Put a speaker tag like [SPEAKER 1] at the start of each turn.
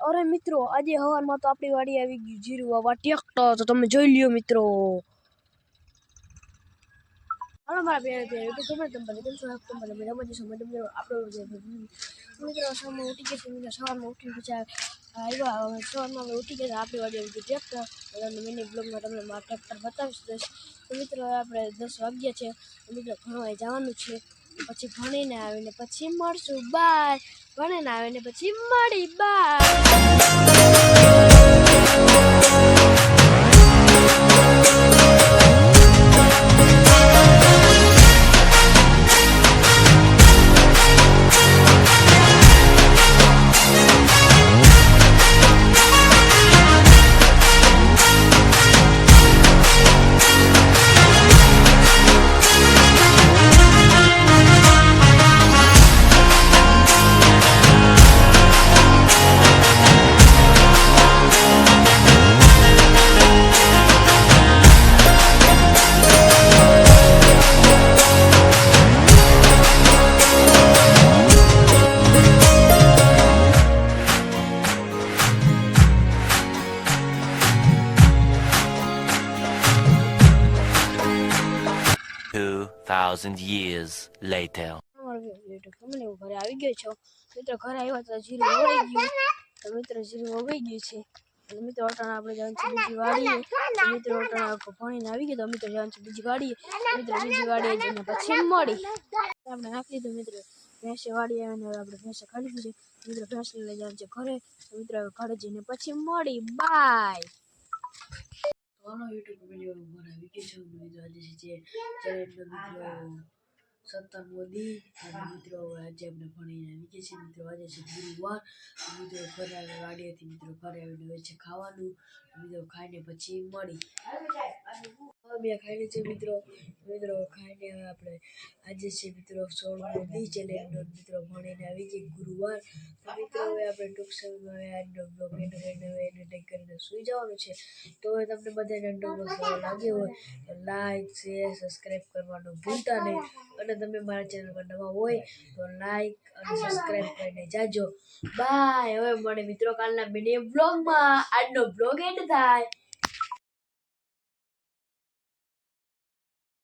[SPEAKER 1] અરે મિત્રો આજે હવારમાં તો આપણી વાડી આવી ગયું જીરું વાવા ટ્રેક્ટર તો તમે જોઈ લ્યો મિત્રો હાલો મારા બે યુટ્યુબ ગમે તમે કેમ છો તમે મજામાં જશો મિત્રો આપણો મિત્રો સવારમાં ઉઠી ગયા મિત્રો સવારમાં ઉઠીને પછી આવ્યા સવારમાં ઉઠી ગયા આપણી વાડી આવી ગયું ટ્રેક્ટર અને મિની બ્લોગમાં તમને મારા ટ્રેક્ટર બતાવીશ દઈશ તો મિત્રો આપણે 10 વાગ્યા છે મિત્રો ભણવા જવાનું છે પછી ભણીને આવીને પછી મળશું બાય ભણીને આવીને પછી મળી બાય
[SPEAKER 2] Thousand years later.
[SPEAKER 1] ઘરે આવી ગયો છો મિત્રો ઘરે આવ્યા તો જીરું વવાઈ ગયું તો મિત્રો જીરું વવાઈ ગયું છે અને મિત્રો અટાણા આપણે જવાનું છે બીજી વાડીએ મિત્રો અટાણા ભણીને આવી ગયો તો મિત્રો જવાનું છે બીજી વાડીએ મિત્રો બીજી વાડીએ જઈને પછી મળી આપણે નાખી દીધું મિત્રો ભેંસે વાડી આવીને આપણે ભેંસે ખાલી દીધી મિત્રો ભેંસ લઈ જવાનું છે ઘરે મિત્રો ઘરે જઈને પછી મળી બાય હાલો યુટ્યુબ વિડીયો ઉપર આવી ગયો છું મિત્રો આજે છે ચેલેન્જ મિત્રો 17 મોદી અને મિત્રો આજે આપણે ભણીને આવી ગયા છીએ મિત્રો આજે છે ગુરુવાર મિત્રો ઘરે આવી વાડીએથી મિત્રો ઘરે આવીને હોય છે ખાવાનું મિત્રો ખાઈને પછી મળી બે ખાઈ લીધું મિત્રો મિત્રો ખાઈને આપણે આજે છે મિત્રો 16 મોદી ચેલેન્જ મિત્રો ભણીને આવી ગઈ ગુરુવાર તો મિત્રો હવે આપણે ટૂંક સમયમાં આજનો બ્લોગ એડિટિંગ કરીને સુઈ જવાનું છે તો હવે તમને બધાને બ્લોગ લાગ્યો હોય તો લાઈક શેર સબસ્ક્રાઈબ કરવાનું ભૂલતા નહીં અને તમે મારા ચેનલ પર નવા હોય તો લાઈક અને સબસ્ક્રાઈબ કરીને જાજો બાય હવે મળે મિત્રો કાલના મિની બ્લોગમાં આજનો બ્લોગ એન્ડ થાય